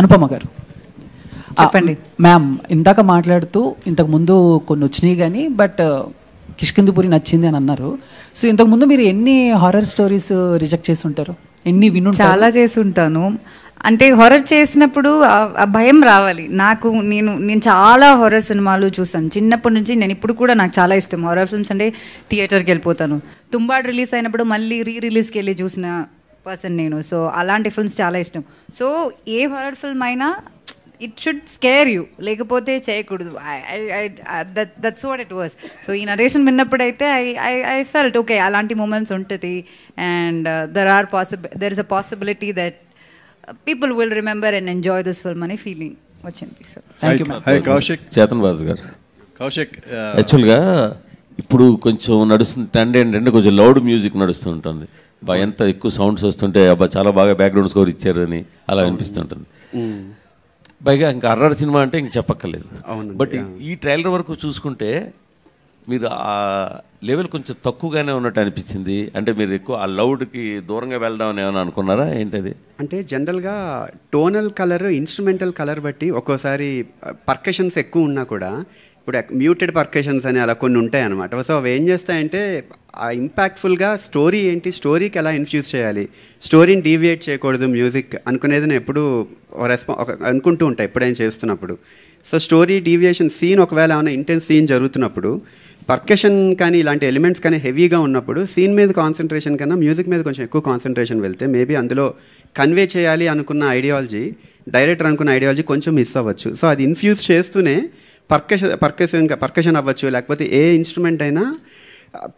అనుపమ గారు చెప్పండి. మ్యామ్, ఇందాక మాట్లాడుతూ ఇంతకు ముందు కొన్ని వచ్చినాయి కానీ బట్ కిష్కిందపురి నచ్చింది అని అన్నారు. సో ఇంతకు ముందు మీరు ఎన్ని హారర్ స్టోరీస్ రిజెక్ట్ చేసి ఉంటారు? ఎన్ని విను? చాలా చేసి ఉంటాను. అంటే హారర్ చేసినప్పుడు ఆ భయం రావాలి నాకు. నేను చాలా హారర్ సినిమాలు చూసాను చిన్నప్పటి నుంచి. నేను ఇప్పుడు కూడా నాకు చాలా ఇష్టం హారర్ ఫిల్మ్స్. అంటే థియేటర్కి వెళ్ళిపోతాను. తుంబాడ్ రిలీజ్ అయినప్పుడు మళ్ళీ రిలీజ్కి వెళ్ళి చూసిన పర్సన్ నేను. సో అలాంటి ఫిల్మ్స్ చాలా ఇష్టం. సో ఏ హారర్ ఫిల్మ్ అయినా ఇట్ షుడ్ స్కేర్ యూ, లేకపోతే చేయకూడదు. That's what it was. So ఈ నరేషన్ విన్నప్పుడైతే ఐ ఫెల్ట్ ఓకే, అలాంటి మూమెంట్స్ ఉంటుంది. And there is a possibility that people will remember and enjoy this film అనే feeling వచ్చింది. So thank you. Hi Kaushik. Chetan Baju garu. Kaushik, యాక్చువల్గా ఇప్పుడు కొంచెం నడుస్తుంది ట్రెండ్ ఏంటంటే కొంచెం లౌడ్ మ్యూజిక్ నడుస్తూ ఉంటుంది. ఎంత ఎక్కువ సౌండ్స్ వస్తుంటే అబ్బా చాలా బాగా బ్యాక్గ్రౌండ్ స్కోర్ ఇచ్చారు అని అలా అనిపిస్తుంటుంది. పైగా ఇంకా హర్రర్ సినిమా అంటే ఇంక చెప్పక్కర్లేదు. బట్ ఈ ట్రైలర్ వరకు చూసుకుంటే మీరు ఆ లెవెల్ కొంచెం తక్కువగానే ఉన్నట్టు అనిపించింది. అంటే మీరు ఎక్కువ ఆ లౌడ్కి దూరంగా వెళ్దామని ఏమైనా అనుకున్నారా ఏంటది? అంటే జనరల్గా టోనల్ కలర్, ఇన్స్ట్రుమెంటల్ కలర్ బట్టి ఒక్కోసారి పర్కషన్స్ ఎక్కువ ఉన్నా కూడా ఇప్పుడు మ్యూటెడ్ పర్కషన్స్ అని అలా కొన్ని ఉంటాయి అన్నమాట. సో అవి ఏం చేస్తాయంటే ఆ ఇంపాక్ట్ఫుల్గా స్టోరీ ఏంటి, స్టోరీకి ఎలా ఇన్ఫ్యూజ్ చేయాలి, స్టోరీని డీవియేట్ చేయకూడదు మ్యూజిక్ అనుకునేది నేను ఎప్పుడు అనుకుంటూ ఉంటాను ఎప్పుడైనా చేస్తున్నప్పుడు. సో స్టోరీ డీవియేషన్ సీన్ ఒకవేళ ఏమైనా ఇంటెన్స్ సీన్ జరుగుతున్నప్పుడు పర్కషన్ కానీ ఇలాంటి ఎలిమెంట్స్ కానీ హెవీగా ఉన్నప్పుడు సీన్ మీద కాన్సన్ట్రేషన్ కన్నా మ్యూజిక్ మీద కొంచెం ఎక్కువ కాన్సన్ట్రేషన్ వెళ్తే మేబీ అందులో కన్వే చేయాలి అనుకున్న ఐడియాలజీ, డైరెక్టర్ అనుకున్న ఐడియాలజీ కొంచెం మిస్ అవ్వచ్చు. సో అది ఇన్ఫ్యూజ్ చేస్తూనే పర్కషన్ అవ్వచ్చు, లేకపోతే ఏ ఇన్స్ట్రుమెంట్ అయినా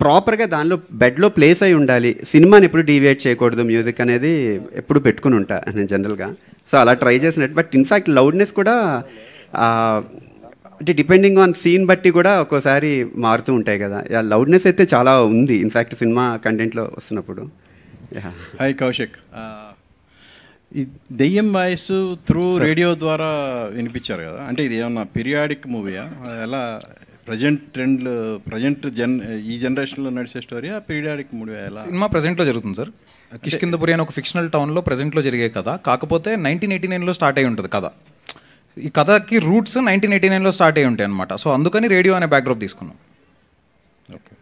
ప్రాపర్గా దానిలో బెడ్లో ప్లేస్ అయి ఉండాలి. సినిమాని ఎప్పుడు డీవియేట్ చేయకూడదు మ్యూజిక్ అనేది ఎప్పుడు పెట్టుకుని ఉంటా నేను జనరల్గా. సో అలా ట్రై చేసినట్టు. బట్ ఇన్ఫ్యాక్ట్ లౌడ్నెస్ కూడా అంటే డిపెండింగ్ ఆన్ సీన్ బట్టి కూడా ఒక్కోసారి మారుతూ ఉంటాయి కదా. లౌడ్నెస్ అయితే చాలా ఉంది ఇన్ఫ్యాక్ట్ సినిమా కంటెంట్లో వస్తున్నప్పుడు. హాయ్ కౌశిక్, ఈ దెయ్యం వాయిస్ త్రూ రేడియో ద్వారా వినిపించారు కదా, అంటే ఇది ఏమన్నా పీరియాడిక్ మూవీయా? ఎలా ప్రజెంట్ ఈ జనరేషన్లో నడిచే స్టోరీయా, పీరియాడిక్ మూవీ? ఎలా? సినిమా ప్రజెంట్లో జరుగుతుంది సార్. కిష్కిందపురి అని ఒక ఫిక్షనల్ టౌన్లో ప్రజెంట్లో జరిగే కథ. కాకపోతే 1989లో స్టార్ట్ అయి ఉంటుంది కథ. ఈ కథకి రూట్స్ 1989లో స్టార్ట్ అయి ఉంటాయి అనమాట. సో అందుకని రేడియో అనే బ్యాక్డ్రాప్ తీసుకున్నాం. ఓకే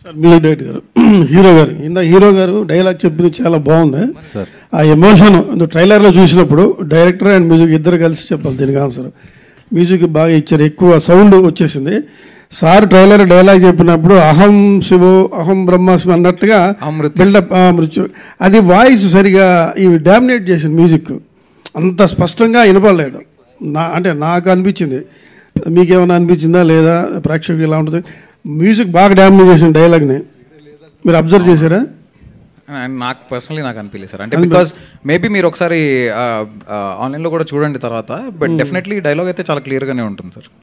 సార్, మ్యూజిక్ డైరెక్టర్ గారు, హీరో గారు డైలాగ్ చెప్పింది చాలా బాగుంది సార్. ఆ ఎమోషన్ ట్రైలర్లో చూసినప్పుడు డైరెక్టర్ అండ్ మ్యూజిక్ ఇద్దరు కలిసి చెప్పాలి దీనికి ఆన్సర్. మ్యూజిక్ బాగా ఇచ్చారు, ఎక్కువ సౌండ్ వచ్చేసింది. సార్ ట్రైలర్ డైలాగ్ చెప్పినప్పుడు అహం శివో అహం బ్రహ్మాస్మి అన్నట్టుగా బిల్డప్ మృత్యు, అది వాయిస్ సరిగా ఇవి డామినేట్ చేసింది. మ్యూజిక్ అంత స్పష్టంగా వినపడలేదు అంటే నాకు అనిపించింది. మీకేమైనా అనిపించిందా లేదా? ప్రేక్షకులు ఎలా ఉంటుంది? మ్యూజిక్ బాగా డామినేట్ చేసిన డైలాగ్ని మీరు అబ్జర్వ్ చేశారా? నాకు పర్సనలీ నాకు అనిపించలేదు సార్. అంటే బికాస్ మేబీ మీరు ఒకసారి ఆన్లైన్లో కూడా చూడండి తర్వాత. బట్ డెఫినెట్లీ డైలాగ్ అయితే చాలా క్లియర్గానే ఉంటుంది సార్.